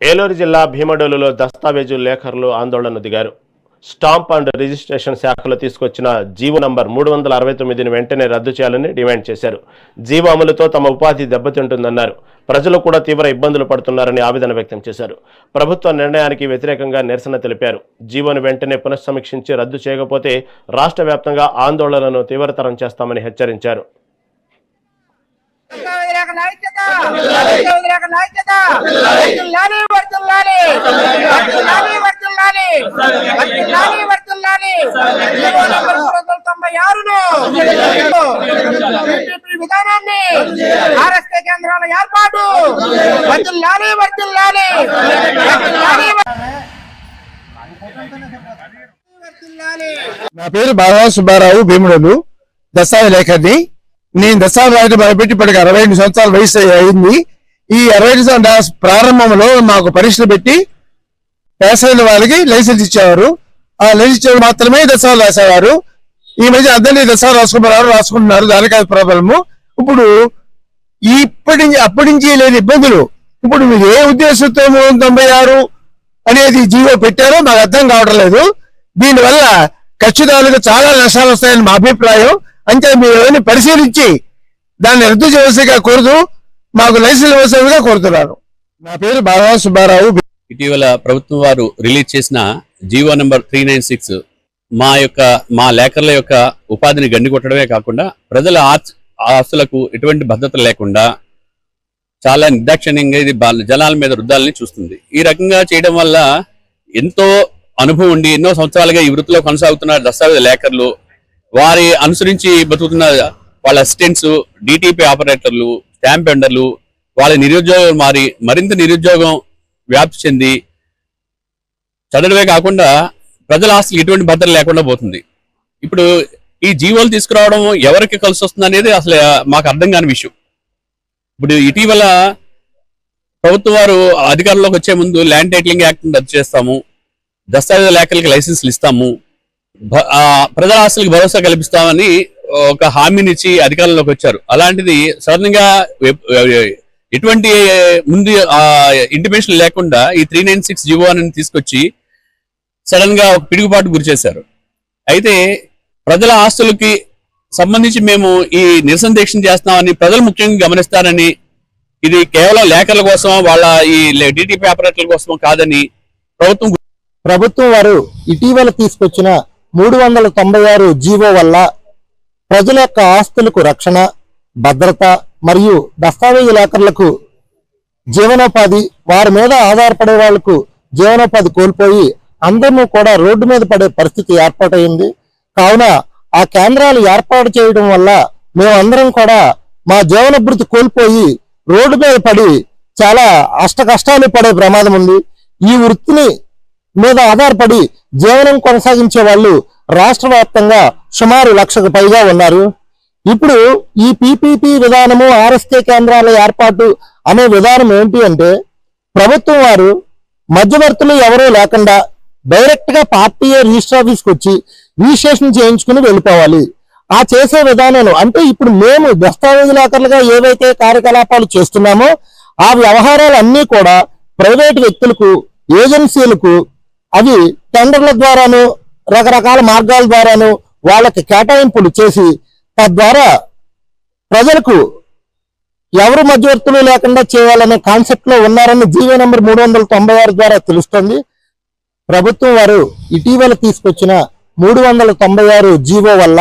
ఏలూరు జిల్లా భీమడోలులో దస్తావేజు లేఖరులు ఆందోళన దిగారు. స్టాంప్ అండ్ రిజిస్ట్రేషన్ శాఖలో తీసుకొచ్చిన జీవో నంబర్ 369ని వెంటనే రద్దు చేయాలని డిమాండ్ చేశారు. జీవో అమలుతో తమ ఉపాధి దెబ్బతింటుందన్నారు. ప్రజలు కూడా తీవ్ర ఇబ్బందులు పడుతున్నారని ఆవేదన వ్యక్తం చేశారు. ప్రభుత్వ నిర్ణయానికి వ్యతిరేకంగా నిరసన తెలిపారు. జీవోను వెంటనే పునఃసమీక్షించి రద్దు చేయకపోతే రాష్ట్ర వ్యాప్తంగా ఆందోళనను తీవ్రతరం చేస్తామని హెచ్చరించారు. విధానాన్ని ఆర్ఎస్కే కేంద్రాల ఏర్పాటు నా పేరు బాలవ సుబ్బారావు, భీముడోలు దస్తావేజ్ లేఖని. నేను దస్తావేజ్ రాయడం మొదలుపెట్టి ఇప్పటికి 62 సంవత్సరాల వయసు అయింది. ఈ 62 సంవత్సరాల ప్రారంభంలో మాకు పరీక్షలు పెట్టి వ్యవసాయ వాళ్ళకి లైసెన్స్ ఇచ్చేవారు. ఆ లైసెన్స్ ఇచ్చేవారు మాత్రమే దస్తావేజ్ రాసేవారు. ఈ మధ్య అందరినీ దస్తావేజ్ రాసుకుంటున్నారు. దానికి ప్రాబ్లము. ఇప్పుడు అప్పటి నుంచి లేని ఇబ్బందులు ఇప్పుడు మీరు ఏ ఉద్దేశంతో 396 అనేది జీవో పెట్టారో మాకు అర్థం కావడం లేదు. దీనివల్ల ఖచ్చితంగా చాలా నష్టాలు వస్తాయని మా అభిప్రాయం. అంటే మీరు ఎవరిని పరిశీలించి దాన్ని రద్దు చేయవలసిగా కోరుతూ మాకు లైసెన్స్ ఇవ్వాల్సిందిగా కోరుతున్నారు. నా పేరు బాలవ సుబ్బారావు. ఇటీవల ప్రభుత్వం వారు రిలీజ్ చేసిన జీవో నెంబర్ 396 మా లేఖర్ల యొక్క ఉపాధిని గండికొట్టడమే కాకుండా ప్రజల ఆస్తులకు ఎటువంటి భద్రత లేకుండా చాలా నిర్దాక్షిణ్యంగా ఇది జనాల మీద రుద్దాలని చూస్తుంది. ఈ రకంగా చేయడం వల్ల ఎంతో అనుభవం ఉండి ఎన్నో సంవత్సరాలుగా ఈ వృత్తిలో కొనసాగుతున్న దస్తావేజ్ లేఖర్లు, వారి అనుసరించి బతుకుతున్న వాళ్ళ అసిస్టెంట్స్, డిటిపి ఆపరేటర్లు, స్టాంప్ వెండర్లు, వాళ్ళ నిరుద్యోగం మారి మరింత నిరుద్యోగం వ్యాప్తి చెంది చదవడమే కాకుండా ప్రజల ఆస్తులు ఎటువంటి భద్రత లేకుండా పోతుంది. ఇప్పుడు ఈ జీవోలు తీసుకురావడం ఎవరికి కలిసి వస్తుంది అనేది అసలు మాకు అర్థం కాని విషయం. ఇప్పుడు ఇటీవల ప్రభుత్వం వారు అధికారంలోకి వచ్చే ముందు ల్యాండ్ టైటిలింగ్ యాక్ట్ రద్దు చేస్తాము, దస్తావేజ్ లేఖలకి లైసెన్స్లు ఇస్తాము, ప్రజల ఆస్తులకు భరోసా కల్పిస్తామని ఒక హామీనిచ్చి అధికారంలోకి వచ్చారు. అలాంటిది సడన్ గా ఎటువంటి ముందు ఇంటిమేషన్ లేకుండా ఈ 396 జీవో అని తీసుకొచ్చి సడన్ గా ఒక పిడుగుపాటు గురి చేశారు. అయితే ప్రజల ఆస్తులకి సంబంధించి మేము ఈ నిరసన దీక్ష చేస్తున్నామని ప్రజలు ముఖ్యంగా గమనిస్తారని, ఇది కేవలం లేఖల కోసం వాళ్ళ ఈ డిటిపి ఆపరేటర్ల కోసం కాదని ప్రభుత్వం వారు ఇటీవల తీసుకొచ్చిన 396 జీవో వల్ల ప్రజల యొక్క ఆస్తులకు రక్షణ, భద్రత మరియు దస్తావేజ్ లేఖర్లకు జీవనోపాధి, వారి మీద ఆధారపడే వాళ్లకు జీవనోపాధి కోల్పోయి అందరూ కూడా రోడ్డు మీద పడే పరిస్థితి ఏర్పాటైంది. కావున ఆ కేంద్రాలు ఏర్పాటు చేయడం వల్ల మేమందరం కూడా మా జీవనభృతి కోల్పోయి రోడ్డు మీద పడి చాలా కష్టాలు పడే ప్రమాదం ఉంది. ఈ వృత్తిని మీద ఆధారపడి జీవనం కొనసాగించే వాళ్ళు రాష్ట్ర వ్యాప్తంగా సుమారు 1,00,000కు పైగా ఉన్నారు. ఇప్పుడు ఈ పిపిపి విధానము, ఆర్ఎస్కే కేంద్రాల ఏర్పాటు అనే విధానం ఏంటి అంటే, ప్రభుత్వం వారు మధ్యవర్తులు ఎవరూ లేకుండా డైరెక్ట్ గా పార్టీయే రిజిస్టర్ ఆఫీస్కి వచ్చి రిజిస్ట్రేషన్ చేయించుకుని వెళ్ళిపోవాలి. ఆ చేసే విధానం అంటే ఇప్పుడు మేము దస్తావేజ్ లేఖర్లుగా ఏవైతే కార్యకలాపాలు చేస్తున్నామో ఆ వ్యవహారాలన్నీ కూడా ప్రైవేటు వ్యక్తులకు, ఏజెన్సీలకు అవి టెండర్ల ద్వారాను రకరకాల మార్గాల ద్వారాను వాళ్ళకి కేటాయింపులు చేసి తద్వారా ప్రజలకు ఎవరు మధ్యవర్తులు లేకుండా చేయాలనే కాన్సెప్ట్ లో ఉన్నారని జీవో నెంబర్ 396 ద్వారా తెలుస్తుంది. ప్రభుత్వం వారు ఇటీవల తీసుకొచ్చిన 396 జీవో వల్ల